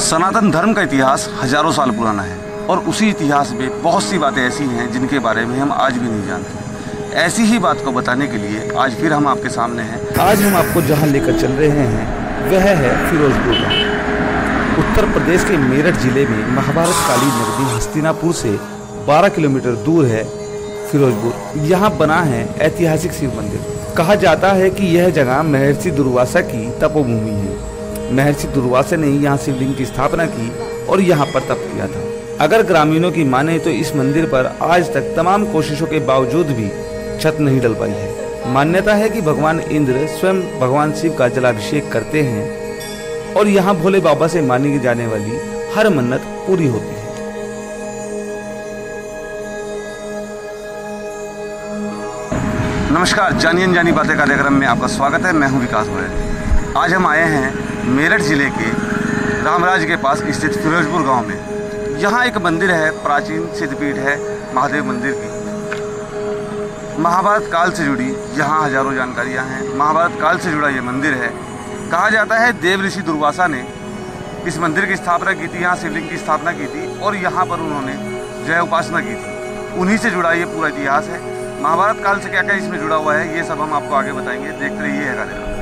सनातन धर्म का इतिहास हजारों साल पुराना है और उसी इतिहास में बहुत सी बातें ऐसी हैं जिनके बारे में हम आज भी नहीं जानते। ऐसी ही बात को बताने के लिए आज फिर हम आपके सामने हैं। आज हम आपको जहां लेकर चल रहे हैं वह है फिरोजपुर गाँव। उत्तर प्रदेश के मेरठ जिले में महाभारत कालीन नगरी हस्तिनापुर से 12 किलोमीटर दूर है फिरोजपुर। यहाँ बना है ऐतिहासिक शिव मंदिर। कहा जाता है कि यह जगह महर्षि दुर्वासा की तपोभूमि है। महर्षि दुर्वासा ने यहाँ शिवलिंग की स्थापना की और यहाँ पर तप किया था। अगर ग्रामीणों की माने तो इस मंदिर पर आज तक तमाम कोशिशों के बावजूद भी छत नहीं डल पाई है। मान्यता है कि भगवान इंद्र स्वयं भगवान शिव का जलाभिषेक करते हैं और यहाँ भोले बाबा से मानी जाने वाली हर मन्नत पूरी होती है। नमस्कार, जानिए जानी बातें कार्यक्रम में आपका स्वागत है। मैं हूं विकास गोयल। आज हम आए हैं मेरठ जिले के रामराज के पास स्थित फिरोजपुर गांव में। यहाँ एक मंदिर है, प्राचीन सिद्धपीठ है महादेव मंदिर की। महाभारत काल से जुड़ी यहाँ हजारों जानकारियाँ हैं। महाभारत काल से जुड़ा ये मंदिर है। कहा जाता है देव ऋषि दुर्वासा ने इस मंदिर की स्थापना की थी, यहाँ शिवलिंग की स्थापना की थी और यहाँ पर उन्होंने जो है उपासना की थी। उन्हीं से जुड़ा ये पूरा इतिहास है। महाभारत काल से क्या क्या इसमें जुड़ा हुआ है ये सब हम आपको आगे बताएंगे। देखते रहिए है कार्यक्रम।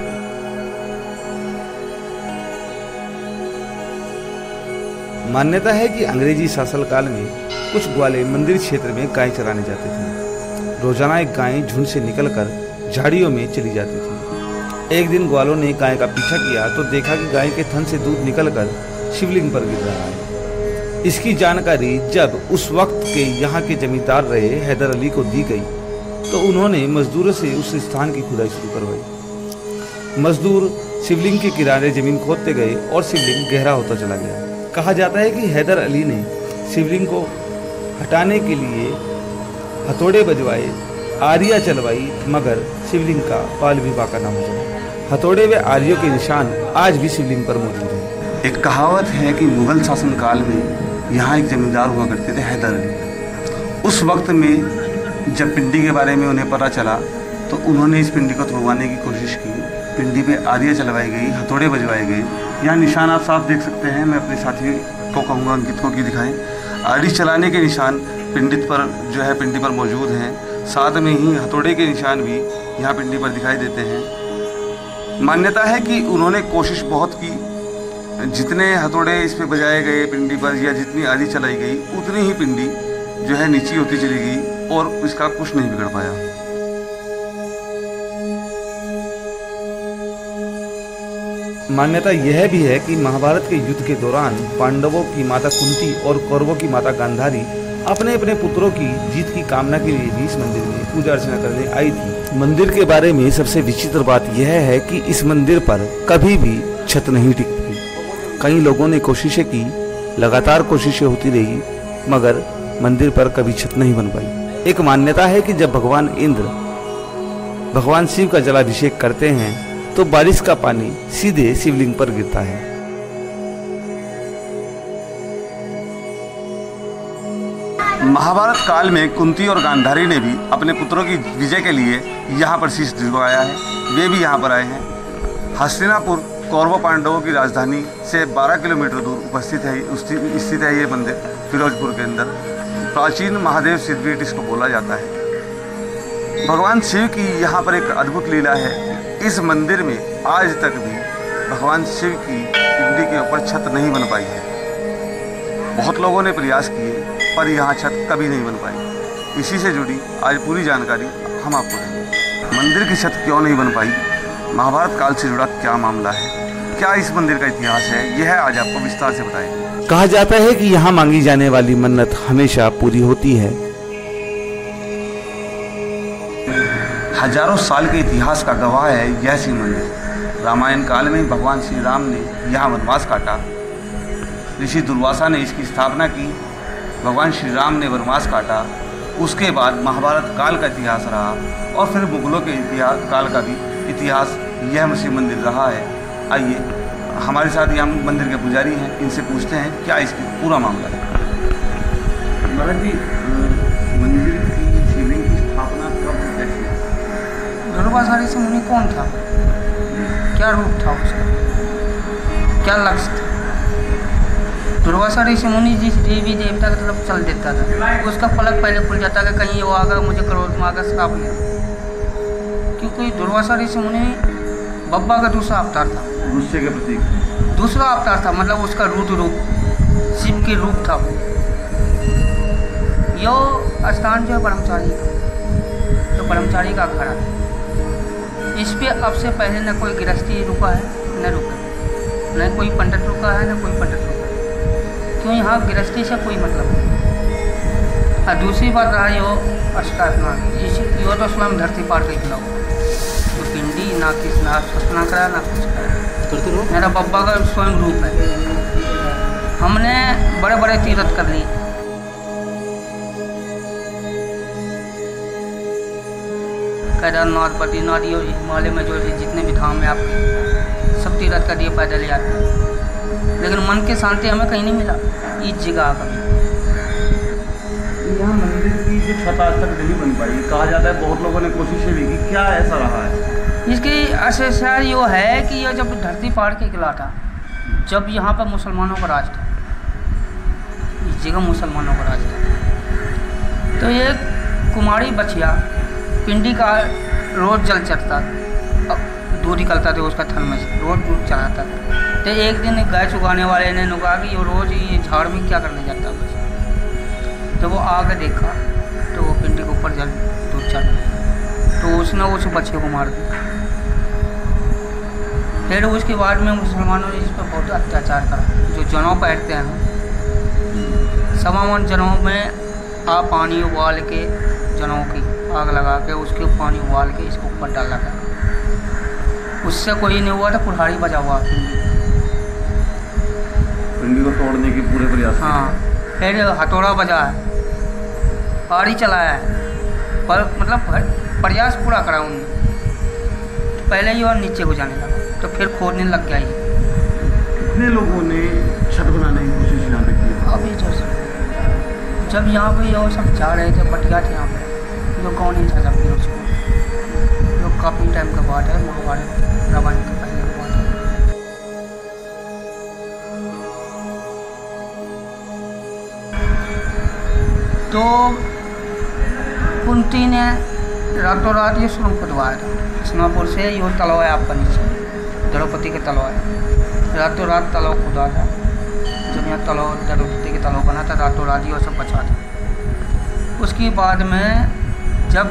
मान्यता है कि अंग्रेजी शासनकाल में कुछ ग्वाले मंदिर क्षेत्र में गाय चराने जाते थे। रोजाना एक गाय झुंड से निकलकर झाड़ियों में चली जाती थी। एक दिन ग्वालों ने गाय का पीछा किया तो देखा कि गाय के थन से दूध निकलकर शिवलिंग पर गिर रहा है। इसकी जानकारी जब उस वक्त के यहाँ के जमींदार रहे हैदर अली को दी गई तो उन्होंने मजदूरों से उस स्थान की खुदाई शुरू करवाई। मजदूर शिवलिंग के किनारे जमीन खोदते गए और शिवलिंग गहरा होता चला गया। कहा जाता है कि हैदर अली ने शिवलिंग को हटाने के लिए हथौड़े बजवाए, आरियां चलवाई, मगर शिवलिंग का पाल भी बाका ना हो जाए। हथौड़े व आरियों के निशान आज भी शिवलिंग पर मौजूद हैं। एक कहावत है कि मुगल शासनकाल में यहाँ एक जमींदार हुआ करते थे हैदर अली। उस वक्त में जब पिंडी के बारे में उन्हें पता चला तो उन्होंने इस पिंडी को तुड़वाने की कोशिश की। पिंडी पे आरियां चलवाई गई, हथौड़े बजवाए गए। यहाँ निशान आप साफ देख सकते हैं। मैं अपने साथियों को कहूँगा अंकित को कि दिखाएं। आरी चलाने के निशान पिंडित पर जो है पिंडी पर मौजूद हैं। साथ में ही हथौड़े के निशान भी यहाँ पिंडी पर दिखाई देते हैं। मान्यता है कि उन्होंने कोशिश बहुत की। जितने हथौड़े इस पे बजाए गए पिंडी पर या जितनी आरी चलाई गई उतनी ही पिंडी जो है नीची होती चली गई और इसका कुछ नहीं बिगड़ पाया। मान्यता यह भी है कि महाभारत के युद्ध के दौरान पांडवों की माता कुंती और कौरवों की माता गांधारी अपने अपने पुत्रों की जीत की कामना के लिए भी इस मंदिर में पूजा अर्चना करने आई थी। मंदिर के बारे में सबसे विचित्र बात यह है कि इस मंदिर पर कभी भी छत नहीं टिकती। कई लोगों ने कोशिशें की, लगातार कोशिशें होती रही, मगर मंदिर पर कभी छत नहीं बन पाई। एक मान्यता है कि जब भगवान इंद्र भगवान शिव का जलाभिषेक करते हैं तो बारिश का पानी सीधे शिवलिंग पर गिरता है। महाभारत काल में कुंती और गांधारी ने भी अपने पुत्रों की विजय के लिए यहाँ पर शीश झुकाया है। वे भी यहाँ पर आए हैं। हस्तिनापुर कौरव पांडवों की राजधानी से 12 किलोमीटर दूर स्थित है ये मंदिर फिरोजपुर के अंदर। प्राचीन महादेव सिद्धपीठ इसको बोला जाता है। भगवान शिव की यहाँ पर एक अद्भुत लीला है। इस मंदिर में आज तक भी भगवान शिव की पिंडी के ऊपर छत नहीं बन पाई है। बहुत लोगों ने प्रयास किए पर यहाँ छत कभी नहीं बन पाई। इसी से जुड़ी आज पूरी जानकारी हम आपको देंगे। मंदिर की छत क्यों नहीं बन पाई, महाभारत काल से जुड़ा क्या मामला है, क्या इस मंदिर का इतिहास है, यह आज आपको विस्तार से बताएंगे। कहा जाता है कि यहाँ मांगी जाने वाली मन्नत हमेशा पूरी होती है। हजारों साल के इतिहास का गवाह है यह शिव मंदिर। रामायण काल में भगवान श्री राम ने यहाँ वनवास काटा। ऋषि दुर्वासा ने इसकी स्थापना की। भगवान श्री राम ने वनवास काटा। उसके बाद महाभारत काल का इतिहास रहा और फिर मुगलों के इतिहास काल का भी इतिहास यह शिव मंदिर रहा है। आइए हमारे साथ यहाँ मंदिर के पुजारी हैं, इनसे पूछते हैं क्या इसकी पूरा मामला है। महाराज जी, मंदिर की शिवलिंग की स्थापना कब कैसे? दुर्वासा ऋषि मुनि कौन था, क्या रूप था उसका, क्या लक्ष्य था? दुर्वासा ऋषि मुनि जिस देवी देवता की तरफ चल देता था, उसका फलक पहले खुल जाता कि कहीं वो आकर मुझे क्रोध में आकर श्राप ले, क्योंकि दुर्वासा ऋषि मुनि बब्बा का दूसरा अवतार था, गुस्से के प्रतीक दूसरा अवतार था, मतलब उसका रुद्र रूप, शिव के रूप था। यो स्थान जो है ब्रह्मचारी का, तो ब्रह्मचारी का अखाड़ा, इस पे अब से पहले न कोई गृहस्थी रुका है न रुका, न कोई पंडित रुका है न कोई पंडित रुका है, क्यों यहाँ गृहस्थी से कोई मतलब नहीं। और दूसरी बात रहा यो अष्टात्मा, यो तो स्वयं धरती पार के खिलाओ, तो पिंडी ना किस ना स्नान करा ना कुछ करा, मेरा बब्बा का स्वयं रूप है। हमने बड़े बड़े तीर्थ कर लिए, केदारनाथ, बद्रीनाथ, ये हिमालय में जो जितने भी धाम है आपके, सब तीर्थ कर दिए पैदल यात्रा, लेकिन मन की शांति हमें कहीं नहीं मिला इस जगह कभी। यहाँ मंदिर की जो छत आज तक नहीं बन पाई, कहा जाता है बहुत लोगों ने कोशिशें भी की, क्या ऐसा रहा है? इसकी असर ये है कि ये जब धरती पहाड़ के किला था, जब यहाँ पर मुसलमानों का राज था, इस जगह मुसलमानों का राज था, तो ये कुमारी बछिया पिंडी का रोज जल चढ़ता, दूध निकलता था उसका थन में से, रोज दूध चढ़ाता था। तो एक दिन गाय चुगाने वाले ने कहा कि ये रोज ये झाड़ में क्या करने जाता है बच्चा। तो वो आगे देखा तो वो पिंडी के ऊपर जल दूध चढ़, तो उसने उस बच्चे को मार दिया। फिर उसके बाद में मुसलमानों ने इस पर बहुत अत्याचार करा, जो जनेऊ पहनते हैं, समावन जनेऊ में आप पानी उबाल के जनेऊ की आग लगा के उसके पानी उबाल के इसके ऊपर डाला गया, उससे कोई नहीं हुआ, तो कुल्हाड़ी बजा हुआ पिंडी को तोड़ने के पूरे प्रयास। हाँ, फिर हथौड़ा बजा है, आड़ी चलाया है, पर मतलब प्रयास पूरा करा उन्होंने। पहले ही और नीचे को जाने लगा, तो फिर खोदने लग गया ये। कितने लोगों ने छत बनाने की कोशिश यहाँ पे की? अभी जब यहाँ पे ये सब जा रहे थे, बटिया थे यहाँ पे, जो कौन नहीं था जब भी उसको, जो काफ़ी टाइम का बात है, महाभारत रामायण के पहले की बात है। तो कुंती ने रातों रात ये सुरंग खुदवाया था, हसनापुर से यो तलाव है आपका नीचे, द्रौपदी के तलाव है, रातों रात तालाब खुदा था। जब यहाँ तालाब द्रौपदी के तालाब बना था, रातों रात ये सब बचा था। उसके बाद में जब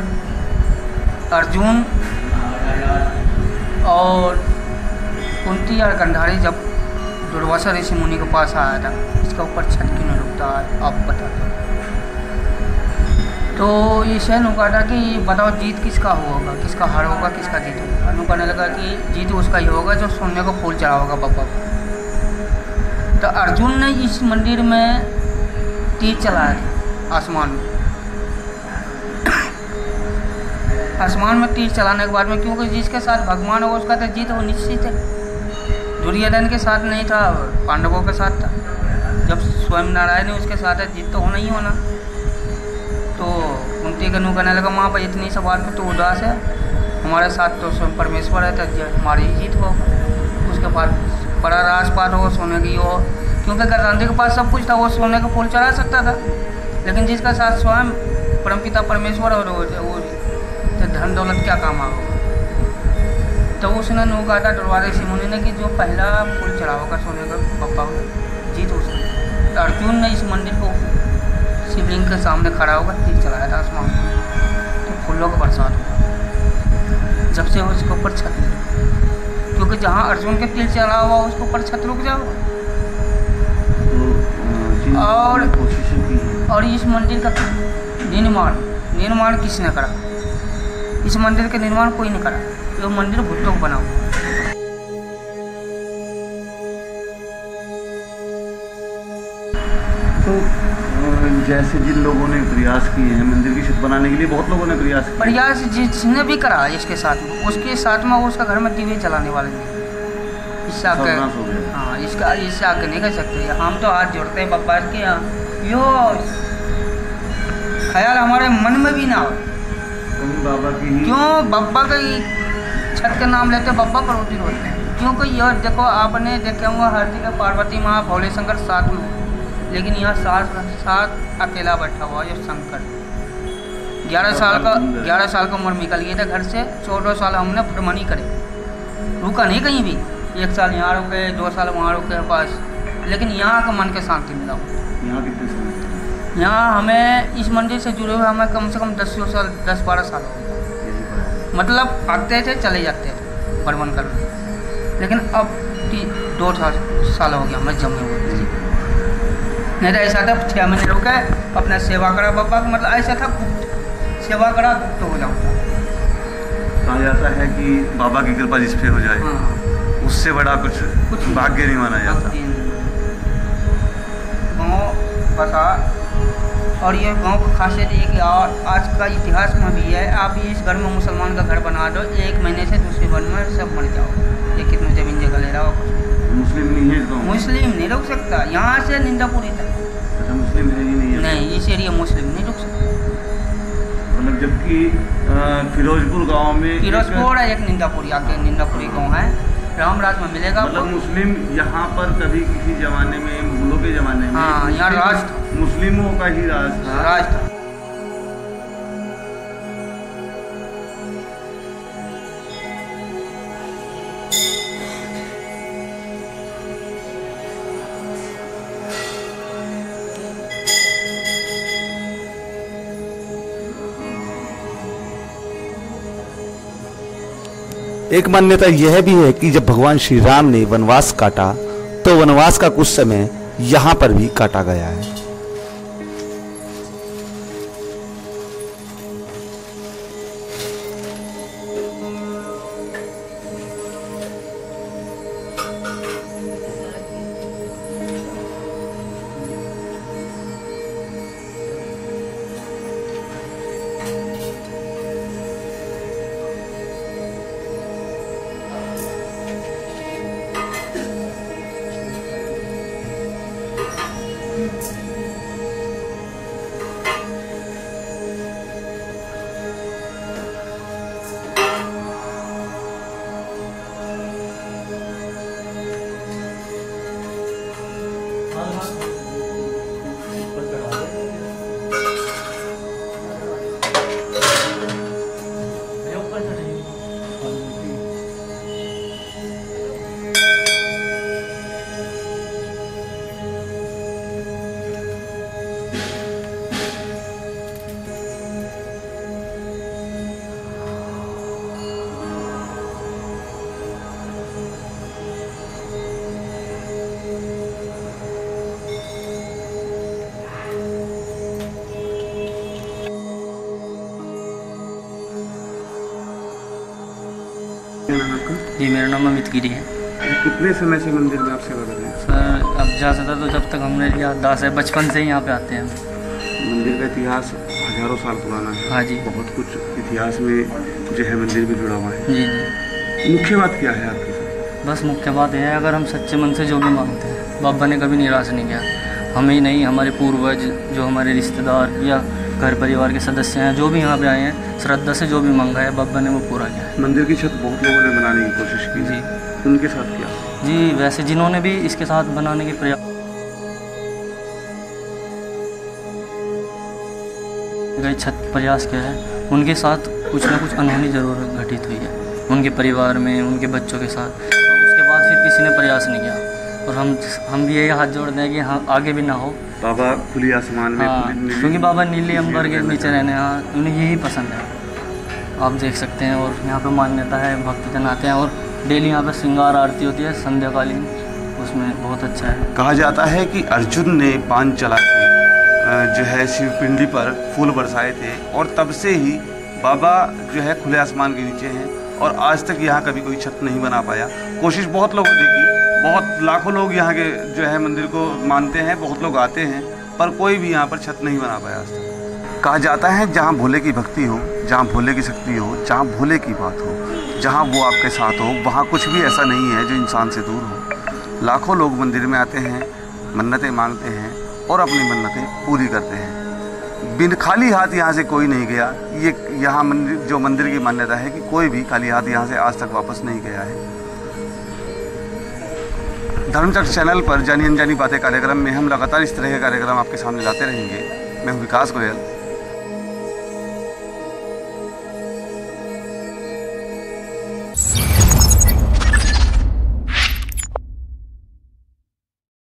अर्जुन और कुंती और गंधारी जब दुर्वासा ऋषि मुनि के पास आया था, इसका ऊपर छत क्यों नहीं रुकता है आप बता दो। तो ये शहर कहा था कि बताओ जीत किसका होगा, किसका हार होगा, किसका जीत होगा। अनु कहने लगा कि जीत उसका ही होगा जो सोने को फूल चढ़ा होगा बब्बा को। तो अर्जुन ने इस मंदिर में तीर चलाया था आसमान में, आसमान में तीर चलाने के बाद में, क्योंकि जिसके साथ भगवान हो उसका तो जीत वो निश्चित है। दुर्योधन के साथ नहीं था, पांडवों के साथ था। जब स्वयं नारायण है उसके साथ है, जीत तो होना ही होना। तो कुंती का नू कहने लगा माँ पर इतनी सब बात में तो उदास है, हमारे साथ तो स्वयं परमेश्वर है, तो हमारी ही जीत होगा। उसके बाद बड़ा राजपाट हो, सोने की हो, क्योंकि गांधी के पास सब कुछ था, वो सोने का फूल चढ़ा सकता था। लेकिन जिसका साथ स्वयं परमपिता परमेश्वर और वो तो धन दौलत क्या काम आएगा। तो उसने नू कहा था दुर्वासा ऋषि मुनि ने कि जो पहला फूल चढ़ा होगा सोने का पप्पा जीत उसने। तो अर्जुन ने इस मंदिर को शिवलिंग के सामने खड़ा होकर तीर चलाया था आसमान में, तो फूलों का बरसात हुआ। जब से उसके ऊपर छत नहीं, क्योंकि जहाँ अर्जुन के तीर चला हुआ उसके ऊपर छत रुक जाओगा। और इस मंदिर का निर्माण किसने करा? इस मंदिर का निर्माण कोई नहीं करा, ये मंदिर भुट्टों को बना हुआ। तो जैसे जिन लोगों ने प्रयास किए हैं मंदिर की छत बनाने के लिए, बहुत लोगों ने प्रयास जिसने भी करा इसके साथ में, उसके साथ में उसका घर में दिए जलाने वाले नहीं, इससे आगे हाँ इससे आगे नहीं कर सकते। हम तो हाथ जोड़ते हैं बब्बा के यहाँ, यो ख्याल हमारे मन में भी ना हो बाबा की क्यों बब्बा का छत का नाम लेते बब्बा करोती रोते हैं। क्योंकि यह देखो आपने देखे होंगे हर जगह पार्वती माँ भोले शंकर साथ में, लेकिन यहाँ साथ अकेला बैठा हुआ है शंकर। 11 साल का उम्र निकल गया था घर से। 14 साल हमने प्रमाणी करे, रुका नहीं कहीं भी। 1 साल यहाँ रुके, 2 साल वहाँ रुके पास, लेकिन यहाँ का मन के शांति मिला। यहाँ कितने साल? यहाँ हमें इस मंदिर से जुड़े हुए हमें कम से कम 10-12 साल हो गए। मतलब आते थे चले जाते थे भ्रमण करने, लेकिन अब 2 साल हो गया हमें जमे हुए। नहीं तो ऐसा था 6 महीने रुके, अपना सेवा करा बाबा का, मतलब ऐसा था सेवा करा तो हो जाऊँ। कहा जाता है कि बाबा की कृपा जिस पे हो जाए, हाँ, उससे बड़ा कुछ भाग्य नहीं माना जाता। गाँव बसा, और ये गांव की खासियत ये कि आज का इतिहास में भी है, आप इस घर में मुसलमान का घर बना दो, 1 महीने से दूसरे घर में सब मर जाओ। ये कितना जमीन जगह ले रहा हो, मुस्लिम नहीं है गाँव? मुस्लिम नहीं रुक सकता। यहाँ से निंदापुरी तक मुस्लिम है ही नहीं है? नहीं, इस एरिया मुस्लिम नहीं रुक सकता। मतलब जबकि फिरोजपुर गांव में फिरोजपुर एक निंदापुरी आके निंदापुरी गांव है, रामराज में मिलेगा। मतलब मुस्लिम यहाँ पर कभी किसी जमाने में, मुगलों के जमाने में, हाँ, यहाँ राज मुस्लिमों का ही राज था। एक मान्यता यह भी है कि जब भगवान श्री राम ने वनवास काटा तो वनवास का कुछ समय यहाँ पर भी काटा गया है। जी, मेरा नाम अमित गिरी है। कितने समय से मंदिर में आप सेवा कर रहे हैं? सर अब जा सकता तो जब तक हमने याददाश्त है, बचपन से ही यहाँ पे आते हैं। मंदिर का इतिहास हजारों साल पुराना है। हाँ जी, बहुत कुछ इतिहास में जो है मंदिर भी जुड़ा हुआ है। जी जी। मुख्य बात क्या है आपके साथ? बस मुख्य बात यह है, अगर हम सच्चे मन से जो भी मांगते हैं, बाबा ने कभी निराश नहीं किया। हम ही नहीं, हमारे पूर्वज, जो हमारे रिश्तेदार या घर परिवार के सदस्य हैं, जो भी यहाँ पे आए हैं, श्रद्धा से जो भी मांगा है बाबा ने वो पूरा किया है। मंदिर की छत बहुत लोगों ने बनाने की कोशिश की जी, उनके साथ क्या? जी वैसे जिन्होंने भी इसके साथ बनाने की प्रयास प्रयास किया है, उनके साथ कुछ ना कुछ अनहोनी जरूर घटित हुई है, उनके परिवार में, उनके बच्चों के साथ। उसके बाद फिर किसी ने प्रयास नहीं किया, और हम भी यही हाथ जोड़ते हैं कि हाँ आगे भी ना हो। बाबा खुली आसमान में, हाँ, क्योंकि बाबा नीले अंबर के नीचे रहने, हाँ उन्हें यही पसंद है, आप देख सकते हैं। और यहाँ पे मान्यता है, भक्तजन आते हैं, और डेली यहाँ पे श्रृंगार आरती होती है संध्याकालीन, उसमें बहुत अच्छा है। कहा जाता है कि अर्जुन ने बाण चला के जो है शिवपिंडी पर फूल बरसाए थे, और तब से ही बाबा जो है खुले आसमान के नीचे हैं, और आज तक यहाँ कभी कोई छत नहीं बना पाया। कोशिश बहुत लोगों ने की, बहुत लाखों लोग यहाँ के जो है मंदिर को मानते हैं, बहुत लोग आते हैं, पर कोई भी यहाँ पर छत नहीं बना पाया आज तक। कहा जाता है जहाँ भोले की भक्ति हो, जहाँ भोले की शक्ति हो, जहाँ भोले की बात हो, जहाँ वो आपके साथ हो, वहाँ कुछ भी ऐसा नहीं है जो इंसान से दूर हो। लाखों लोग मंदिर में आते हैं, मन्नतें मांगते हैं और अपनी मन्नतें पूरी करते हैं। बिन खाली हाथ यहाँ से कोई नहीं गया। ये यहाँ मंदिर की मान्यता है कि कोई भी खाली हाथ यहाँ से आज तक वापस नहीं गया है। धर्मचक्र चैनल पर जानी अनजानी बातें कार्यक्रम में हम लगातार इस तरह के कार्यक्रम आपके सामने लाते रहेंगे। मैं हूं विकास गोयल।